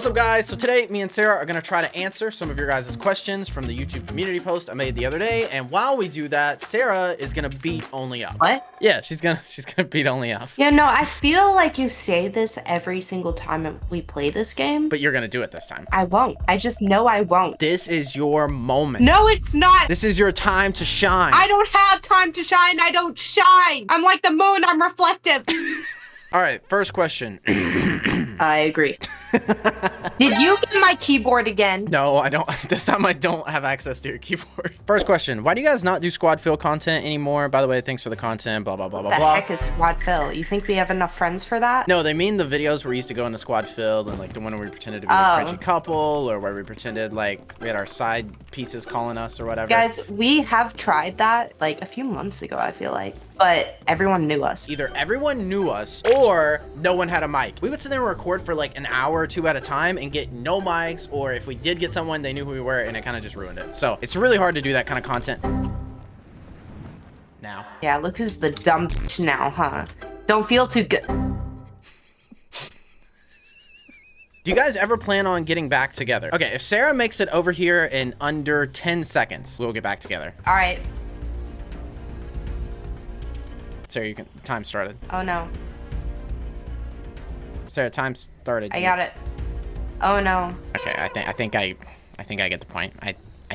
What's up, guys? So today me and Sarah are gonna try to answer some of your guys' questions from the YouTube community post I made the other day, and while we do that, Sarah is gonna beat Only Up. What? Yeah, she's gonna beat Only Up. Yeah, no, I feel like you say this every single time we play this game. But you're gonna do it this time. I won't. I just know I won't. This is your moment. No, it's not. This is your time to shine. I don't have time to shine. I don't shine. I'm like the moon. I'm reflective. All right, first question. I agree. Did you get my keyboard again? No, I don't. This time I don't have access to your keyboard. First question. Why do you guys not do squad fill content anymore? By the way, thanks for the content, blah, blah, blah, blah, blah. The heck is squad fill? You think we have enough friends for that? No, they mean the videos where we used to go in the squad fill and like the one where we pretended to be a cringy couple, or where we pretended like we had our side pieces calling us or whatever. Guys, we have tried that like a few months ago, I feel like. But everyone knew us. Either everyone knew us or no one had a mic. We would sit there and record for like an hour or two at a time and get no mics, or if we did get someone, they knew who we were, and it kind of just ruined it. So it's really hard to do that kind of content now. Yeah, look who's the dumb bitch now, huh? Don't feel too good. Do you guys ever plan on getting back together? Okay, if Sarah makes it over here in under 10 seconds, we'll get back together. All right. Sarah, you can, time started. Oh no. Sarah, time started. I got it. Oh no. Okay, I think I get the point.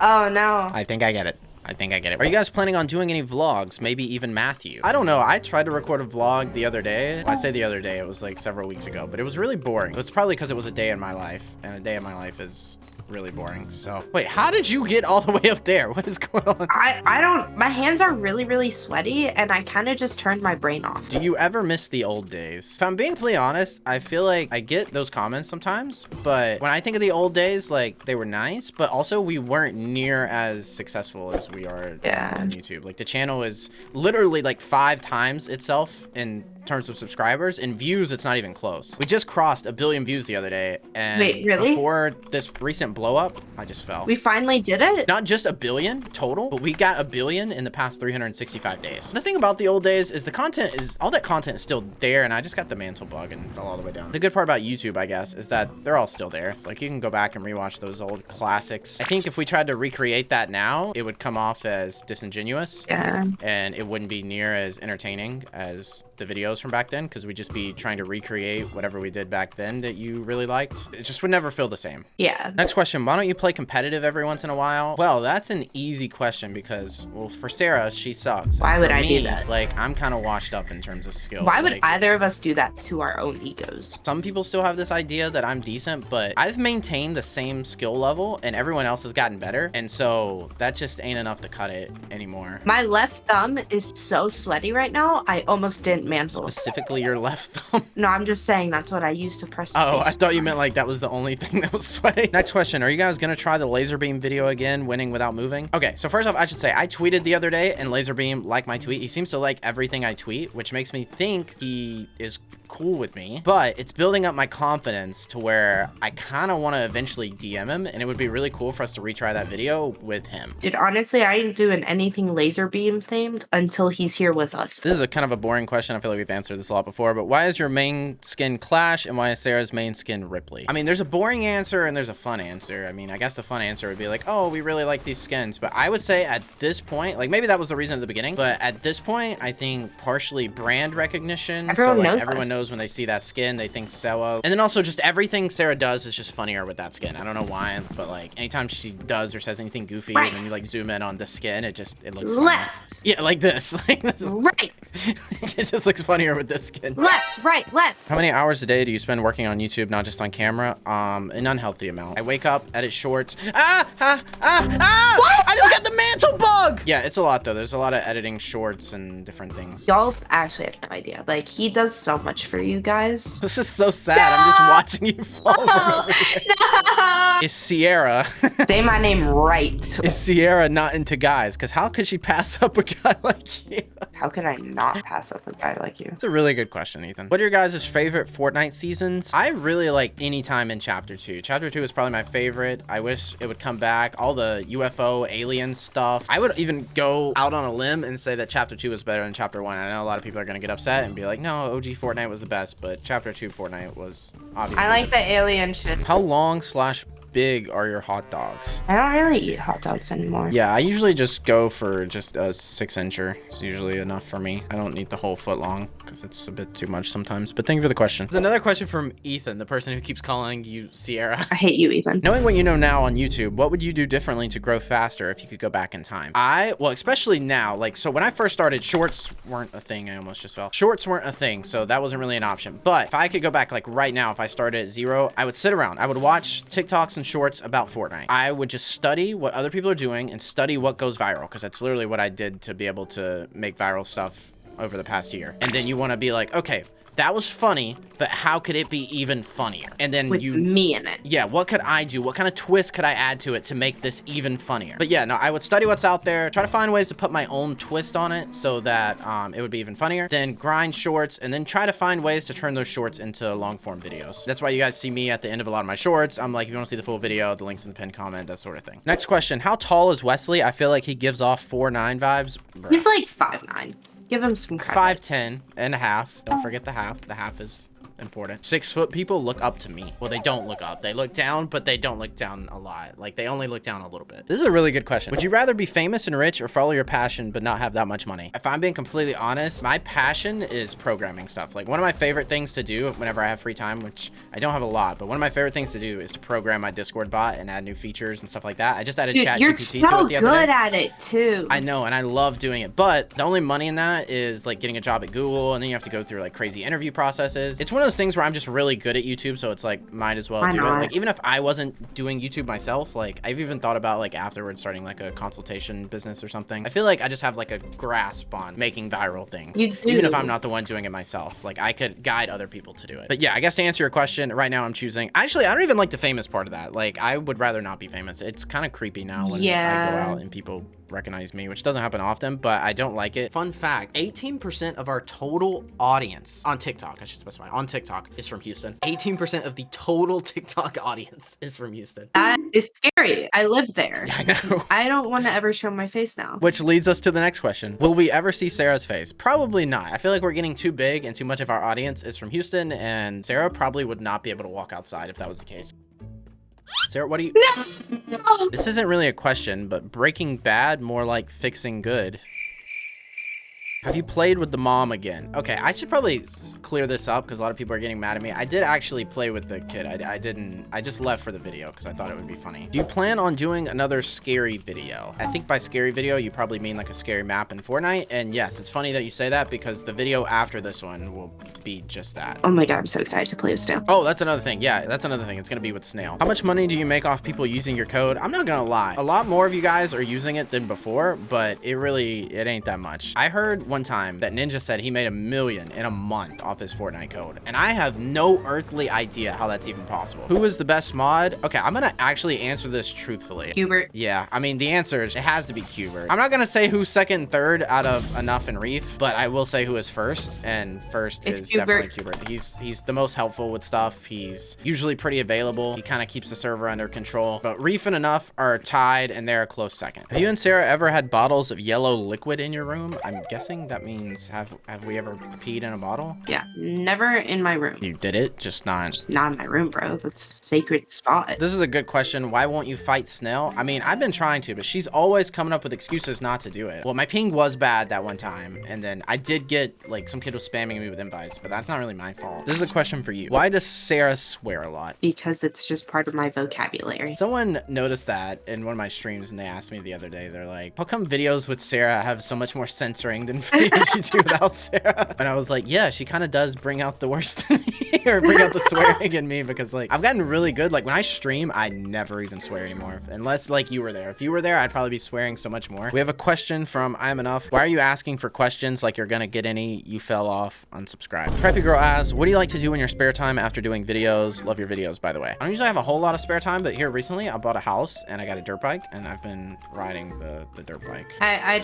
Oh no. I think I get it. I think I get it. Are you guys planning on doing any vlogs? Maybe even Matthew? I don't know. I tried to record a vlog the other day. I say the other day, it was like several weeks ago, but it was really boring. It's probably because it was a day in my life, and a day in my life is really boring. So wait, how did you get all the way up there? What is going on? I don't, my hands are really sweaty, and I kind of just turned my brain off. Do you ever miss the old days? If I'm being completely honest, I feel like I get those comments sometimes, but when I think of the old days, like they were nice, but also we weren't near as successful as we are on YouTube. Like the channel is literally like 5 times itself in terms of subscribers, and views it's not even close. We just crossed 1 billion views the other day, and wait, really? Before this recent blow up, I just fell. We finally did it? Not just 1 billion total, but we got 1 billion in the past 365 days. The thing about the old days is the content is, all that content is still there, and I just got the mantle bug and fell all the way down. The good part about YouTube, I guess, is that they're all still there. Like you can go back and rewatch those old classics. I think if we tried to recreate that now, it would come off as disingenuous. Yeah. And it wouldn't be near as entertaining as the videos from back then, because we'd just be trying to recreate whatever we did back then that you really liked. It just would never feel the same. Yeah. Next question, why don't you play competitive every once in a while? Well, that's an easy question because, well, for Sarah, she sucks. Why would I do me, that? Like, I'm kind of washed up in terms of skill. Why would either of us do that to our own egos? Some people still have this idea that I'm decent, but I've maintained the same skill level and everyone else has gotten better. And so that just ain't enough to cut it anymore. My left thumb is so sweaty right now, I almost didn't mantle. Specifically your left thumb? No, I'm just saying that's what I used to press space. Oh, I thought you meant like that was the only thing that was sweaty. Next question, are you guys gonna try the laser beam video again, winning without moving? Okay, so first off, I should say I tweeted the other day and laser beam liked my tweet. He seems to like everything I tweet, which makes me think he is cool with me, but it's building up my confidence to where I kind of want to eventually DM him, and it would be really cool for us to retry that video with him. Dude, honestly, I ain't doing anything laser beam themed until he's here with us. This is a kind of a boring question. I feel like we've answered this a lot before, but why is your main skin Clash and why is Sarah's main skin Ripley? I mean, there's a boring answer and there's a fun answer. I mean, I guess the fun answer would be like, oh, we really like these skins, but I would say at this point, like maybe that was the reason at the beginning, but at this point, I think partially brand recognition. Everyone knows when they see that skin, they think Sewa. And then also just everything Sarah does is just funnier with that skin. I don't know why, but like anytime she does or says anything goofy, and then you like zoom in on the skin, it looks funny. Left. Yeah, like this. Like this. Right. It just looks funnier with this skin. Left, right, left. How many hours a day do you spend working on YouTube, not just on camera? An unhealthy amount. I wake up, edit shorts. What? I just got the mantle bug! Yeah, it's a lot though. There's a lot of editing shorts and different things. Y'all actually have no idea. Like, he does so much for you guys. This is so sad. No! I'm just watching you fall from over here. No! Is Sierra... Say my name right. Is Sierra not into guys? Because how could she pass up a guy like you? how could I not pass up a guy like you? It's a really good question, Ethan. What are your guys' favorite Fortnite seasons? I really like any time in Chapter 2. Chapter 2 is probably my favorite. I wish it would come back. All the UFO alien stuff. I would even go out on a limb and say that Chapter 2 is better than Chapter 1. I know a lot of people are going to get upset and be like, no, OG Fortnite was the best, but Chapter 2 Fortnite was obviously I like the alien shit. How long / big are your hot dogs? I don't really eat hot dogs anymore. Yeah, I usually just go for just a 6-incher. It's usually enough for me. I don't need the whole foot long because it's a bit too much sometimes. But thank you for the question. There's another question from Ethan, the person who keeps calling you Sierra. I hate you, Ethan. Knowing what you know now on YouTube, what would you do differently to grow faster if you could go back in time? Well, especially now, like, so when I first started, shorts weren't a thing. I almost just fell. Shorts weren't a thing, so that wasn't really an option. But if I could go back, like right now, if I started at 0, I would sit around. I would watch TikToks and shorts about Fortnite. I would just study what other people are doing and study what goes viral, because that's literally what I did to be able to make viral stuff over the past year. And then you want to be like, okay, that was funny, but how could it be even funnier? And then with me in it. Yeah, what could I do? What kind of twist could I add to it to make this even funnier? But yeah, no, I would study what's out there, try to find ways to put my own twist on it so that it would be even funnier. Then grind shorts, and then try to find ways to turn those shorts into long form videos. That's why you guys see me at the end of a lot of my shorts. I'm like, if you want to see the full video, the link's in the pinned comment, that sort of thing. Next question, how tall is Wesley? I feel like he gives off 4'9" vibes. Bruh. He's like 5'9". Give him some credit. 5'10" and a half. Don't forget the half. The half is important. 6-foot people look up to me. Well, they don't look up. They look down, but they don't look down a lot. Like, they only look down a little bit. This is a really good question. Would you rather be famous and rich or follow your passion but not have that much money? If I'm being completely honest, my passion is programming stuff. Like, one of my favorite things to do whenever I have free time, which I don't have a lot, but one of my favorite things to do is to program my Discord bot and add new features and stuff like that. I just added ChatGPT to it the other day. You're so good at it too. I know, and I love doing it, but the only money in that is like getting a job at Google, and then you have to go through like crazy interview processes. It's one of those things where I'm just really good at YouTube, so it's like might as well do it. Like, even if I wasn't doing YouTube myself, like I've even thought about like afterwards starting like a consultation business or something. I feel like I just have like a grasp on making viral things, even if I'm not the one doing it myself. Like, I could guide other people to do it. But yeah, I guess to answer your question, right now I'm choosing, actually I don't even like the famous part of that. Like, I would rather not be famous. It's kind of creepy now when I go out and people recognize me, which doesn't happen often, but I don't like it. Fun fact, 18% of our total audience on TikTok, I should specify, on TikTok is from Houston. 18% of the total TikTok audience is from Houston. That is scary. I live there. Yeah, I know. I don't want to ever show my face now. Which leads us to the next question. Will we ever see Sarah's face? Probably not. I feel like we're getting too big and too much of our audience is from Houston, and Sarah probably would not be able to walk outside if that was the case. Sarah, what do you... No. This isn't really a question, but Breaking Bad, more like fixing good. Have you played with the mom again? Okay, I should probably clear this up because a lot of people are getting mad at me. I did actually play with the kid. I just left for the video because I thought it would be funny. Do you plan on doing another scary video? I think by scary video, you probably mean like a scary map in Fortnite. And yes, it's funny that you say that because the video after this one will be just that. Oh my God, I'm so excited to play with Snail. Oh, that's another thing. Yeah, that's another thing. It's gonna be with Snail. How much money do you make off people using your code? I'm not gonna lie. A lot more of you guys are using it than before, but it ain't that much. I heard one time that Ninja said he made $1 million in a month off his Fortnite code, and I have no earthly idea how that's even possible. Who is the best mod? Okay, I'm gonna actually answer this truthfully. Hubert. Yeah, I mean, the answer is it has to be Hubert. I'm not gonna say who's second and third out of Enough and Reef, but I will say who is first, and first is definitely Hubert. He's the most helpful with stuff. He's usually pretty available. He kind of keeps the server under control, but Reef and Enough are tied, and they're a close second. Have you and Sarah ever had bottles of yellow liquid in your room? I'm guessing that means have we ever peed in a bottle? Yeah, never in my room. You did it, just not in my room, bro. That's a sacred spot. This is a good question. Why won't you fight Snail? I mean, I've been trying to, but she's always coming up with excuses not to do it. Well, my ping was bad that one time, and then I did get, like, some kid was spamming me with invites, but that's not really my fault. This is a question for you. Why does Sarah swear a lot? Because it's just part of my vocabulary. Someone noticed that in one of my streams, and they asked me the other day, they're like, how come videos with Sarah have so much more censoring than videos you do without Sarah? And I was like, yeah, she kind of does bring out the worst in me, or bring out the swearing in me, because like I've gotten really good. Like when I stream, I never even swear anymore, unless like you were there. If you were there, I'd probably be swearing so much more. We have a question from I'm Enough. Why are you asking for questions like you're gonna get any? You fell off. Unsubscribe. Preppy Girl asks, what do you like to do in your spare time after doing videos? Love your videos, by the way. I don't usually have a whole lot of spare time, but here recently I bought a house and I got a dirt bike, and I've been riding the dirt bike. I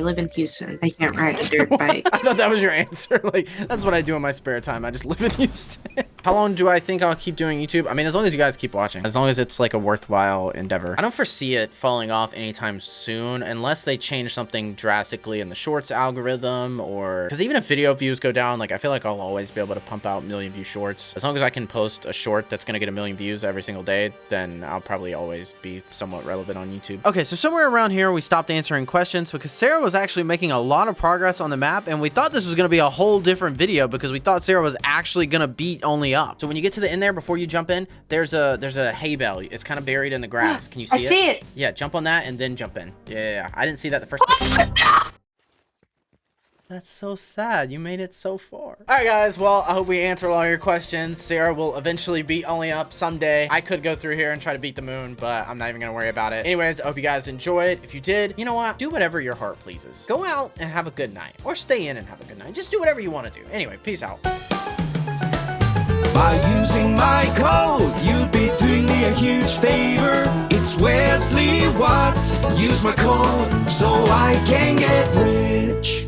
live in Houston. I can't ride a dirt bike. I thought that was your answer. Like, that's what I do in my spare time. I just live in Houston. How long do I think I'll keep doing YouTube? I mean, as long as you guys keep watching, as long as it's like a worthwhile endeavor. I don't foresee it falling off anytime soon unless they change something drastically in the shorts algorithm, or because even if video views go down, like I feel like I'll always be able to pump out million view shorts. As long as I can post a short that's going to get 1 million views every single day, then I'll probably always be somewhat relevant on YouTube. Okay, so somewhere around here, we stopped answering questions because Sarah was actually making a lot of progress on the map, and we thought this was going to be a whole different video because we thought Sarah was actually going to beat only up. So when you get to the end there, before you jump in, there's a hay bale. It's kind of buried in the grass. Can you see it? I see it. Yeah, jump on that and then jump in. Yeah. I didn't see that the first time. That's so sad. You made it so far. All right, guys. Well, I hope we answered all your questions. Sarah will eventually beat Only Up someday. I could go through here and try to beat the moon, but I'm not even going to worry about it. Anyways, I hope you guys enjoyed. If you did, you know what? Do whatever your heart pleases. Go out and have a good night, or stay in and have a good night. Just do whatever you want to do. Anyway, peace out. By using my code, you'd be doing me a huge favor. It's WesleyWAT. Use my code so I can get rich.